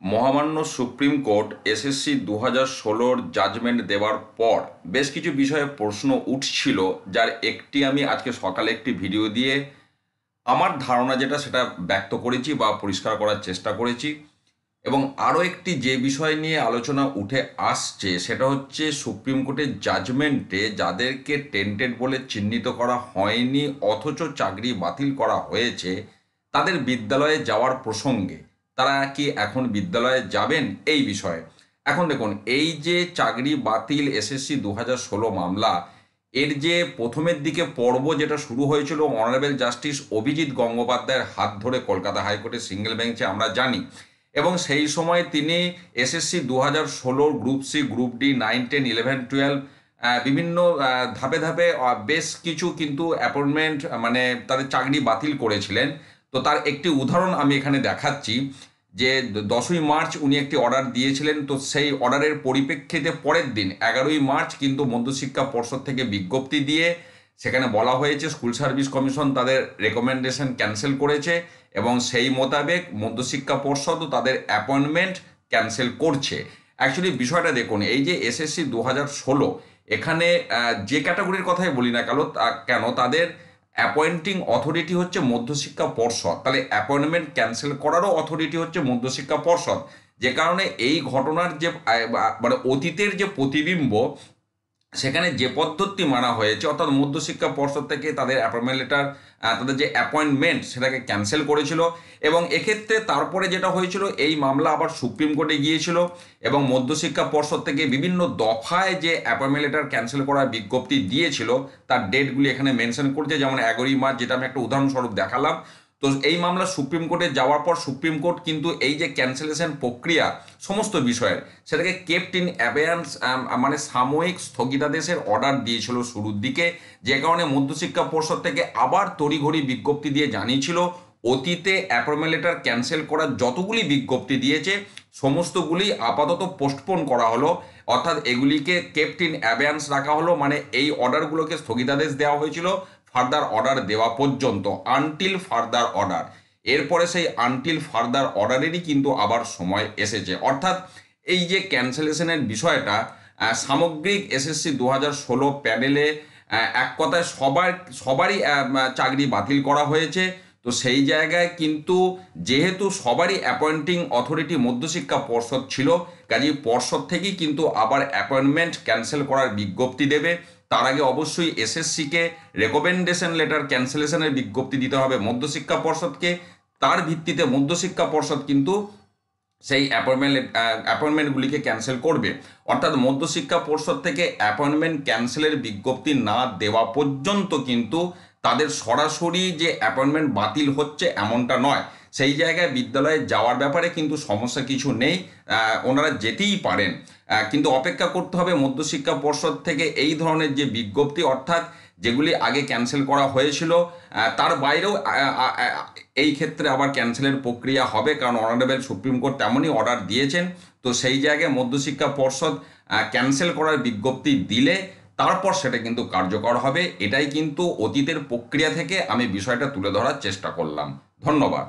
মহামান্য supreme court SSC 2016-র judgement দেওয়ার পর বেশ কিছু বিষয়ে প্রশ্ন উঠছিল, যার একটি আমি আজকে সকালে একটি ভিডিও দিয়ে আমার ধারণা যেটা সেটা ব্যক্ত করেছি বা পরিষ্কার করার চেষ্টা করেছি। এবং আরও একটি যে বিষয় নিয়ে আলোচনা উঠে আসছে সেটা হচ্ছে সুপ্রিম কোর্টের জাজমেন্টে যাদেরকে টেন্টেড বলে চিহ্নিত করা হয়নি অথচ চাকরি বাতিল করা হয়েছে তাদের বিদ্যালয়ে যাওয়ার প্রসঙ্গে তারা কি এখন বিদ্যালয়ে যাবেন এই বিষয়ে। এখন দেখুন, এই যে চাকরি বাতিল এসএসসি 2016 মামলা, এর যে প্রথমের দিকে পর্ব যেটা শুরু হয়েছিল অনারেবল জাস্টিস অভিজিৎ গঙ্গোপাধ্যায়ের হাত ধরে কলকাতা হাইকোর্টের সিঙ্গেল বেঞ্চে আমরা জানি, এবং সেই সময় তিনি SSC 2016 group C, group D, 9, 10, 11, 12 বিভিন্ন ধাপে ধাপে বেশ কিছু কিন্তু অ্যাপয়েন্টমেন্ট মানে তাদের চাকরি বাতিল করেছিলেন। তো তার একটি উদাহরণ আমি এখানে দেখাচ্ছি যে 10ই মার্চ উনি একটি অর্ডার দিয়েছিলেন। তো সেই অর্ডারের পরিপ্রেক্ষিতে পরের দিন 11ই মার্চ কিন্তু মধ্যশিক্ষা পর্ষদ থেকে বিজ্ঞপ্তি দিয়ে সেখানে বলা হয়েছে স্কুল সার্ভিস কমিশন তাদের রেকমেন্ডেশন ক্যান্সেল করেছে এবং সেই মোতাবেক মধ্যশিক্ষা পর্ষদও তাদের অ্যাপয়েন্টমেন্ট ক্যান্সেল করছে। অ্যাকচুয়ালি বিষয়টা দেখুন, এই যে এসএসসি 2016, এখানে যে ক্যাটাগরির কথাই বলি না কেন তাদের অ্যাপয়েন্টিং অথরিটি হচ্ছে মধ্যশিক্ষা পর্ষদ, তাহলে অ্যাপয়েন্টমেন্ট ক্যান্সেল করারও অথরিটি হচ্ছে মধ্যশিক্ষা পর্ষদ। যে কারণে এই ঘটনার যে মানে অতীতের যে প্রতিবিম্ব, সেখানে যে পদ্ধতি মানা হয়েছে অর্থাৎ মধ্যশিক্ষা পর্ষদ থেকে তাদের অ্যাপয়েন্টমেন্ট লেটার, তাদের যে অ্যাপয়েন্টমেন্ট সেটাকে ক্যান্সেল করেছিল। এবং এক্ষেত্রে তারপরে যেটা হয়েছিল, এই মামলা আবার সুপ্রিম কোর্টে গিয়েছিল এবং মধ্যশিক্ষা পর্ষদ থেকে বিভিন্ন দফায় যে অ্যাপয়েন্টমেন্ট লেটার ক্যান্সেল করার বিজ্ঞপ্তি দিয়েছিল তার ডেটগুলি এখানে মেনশন করছে, যেমন 11ই মার্চ, যেটা আমি একটা উদাহরণস্বরূপ দেখালাম। তো এই মামলা সুপ্রিম কোর্টে যাওয়ার পর সুপ্রিম কোর্ট কিন্তু এই যে ক্যান্সেলেশন প্রক্রিয়া সমস্ত বিষয়ের সেটাকে কেপ্ট ইন অ্যাবেয়ান্স মানে সাময়িক স্থগিতাদেশের অর্ডার দিয়েছিল শুরুর দিকে, যে কারণে মধ্যশিক্ষা পর্ষদ থেকে আবার তড়িঘড়ি বিজ্ঞপ্তি দিয়ে জানিয়েছিল অতীতে অ্যাপয়েন্টমেন্ট লেটার ক্যান্সেল করার যতগুলি বিজ্ঞপ্তি দিয়েছে সমস্তগুলি আপাতত পোস্টপোন করা হলো, অর্থাৎ এগুলিকে কেপ্ট ইন অ্যাবেয়ান্স রাখা হলো। মানে এই অর্ডারগুলোকে স্থগিতাদেশ দেওয়া হয়েছিল ফার্দার অর্ডার দেওয়া পর্যন্ত, আনটিল ফার্দার অর্ডার। এরপরে সেই আনটিল ফার্দার অর্ডারেরই কিন্তু আবার সময় এসেছে। অর্থাৎ এই যে ক্যান্সেলেশনের বিষয়টা সামগ্রিক এসএসসি 2016 প্যানেলে এক কথায় সবারই চাকরি বাতিল করা হয়েছে। তো সেই জায়গায় কিন্তু যেহেতু সবারই অ্যাপয়েন্টিং অথরিটি মধ্যশিক্ষা পর্ষদ ছিল, কাজেই পর্ষদ থেকেই কিন্তু আবার অ্যাপয়েন্টমেন্ট ক্যান্সেল করার বিজ্ঞপ্তি দেবে। তার আগে অবশ্যই এসএসসিকে রেকমেন্ডেশন লেটার ক্যান্সেলেশনের বিজ্ঞপ্তি দিতে হবে মধ্যশিক্ষা পর্ষদকে। তার ভিত্তিতে মধ্যশিক্ষা পর্ষদ কিন্তু সেই অ্যাপয়েন্টমেন্টগুলিকে ক্যান্সেল করবে। অর্থাৎ মধ্যশিক্ষা পর্ষদ থেকে অ্যাপয়েন্টমেন্ট ক্যান্সেলের বিজ্ঞপ্তি না দেওয়া পর্যন্ত কিন্তু তাদের সরাসরি যে অ্যাপয়েন্টমেন্ট বাতিল হচ্ছে এমনটা নয়। সেই জায়গায় বিদ্যালয়ে যাওয়ার ব্যাপারে কিন্তু সমস্যা কিছু নেই, ওনারা যেতেই পারেন। কিন্তু অপেক্ষা করতে হবে মধ্যশিক্ষা পর্ষদ থেকে এই ধরনের যে বিজ্ঞপ্তি, অর্থাৎ যেগুলি আগে ক্যান্সেল করা হয়েছিল তার বাইরেও এই ক্ষেত্রে আবার ক্যান্সেলের প্রক্রিয়া হবে, কারণ অনারেবল সুপ্রিম কোর্ট তেমনই অর্ডার দিয়েছেন। তো সেই জায়গায় মধ্যশিক্ষা পর্ষদ ক্যান্সেল করার বিজ্ঞপ্তি দিলে তারপর সেটা কিন্তু কার্যকর হবে। এটাই কিন্তু অতীতের প্রক্রিয়া থেকে আমি বিষয়টা তুলে ধরার চেষ্টা করলাম। ধন্যবাদ।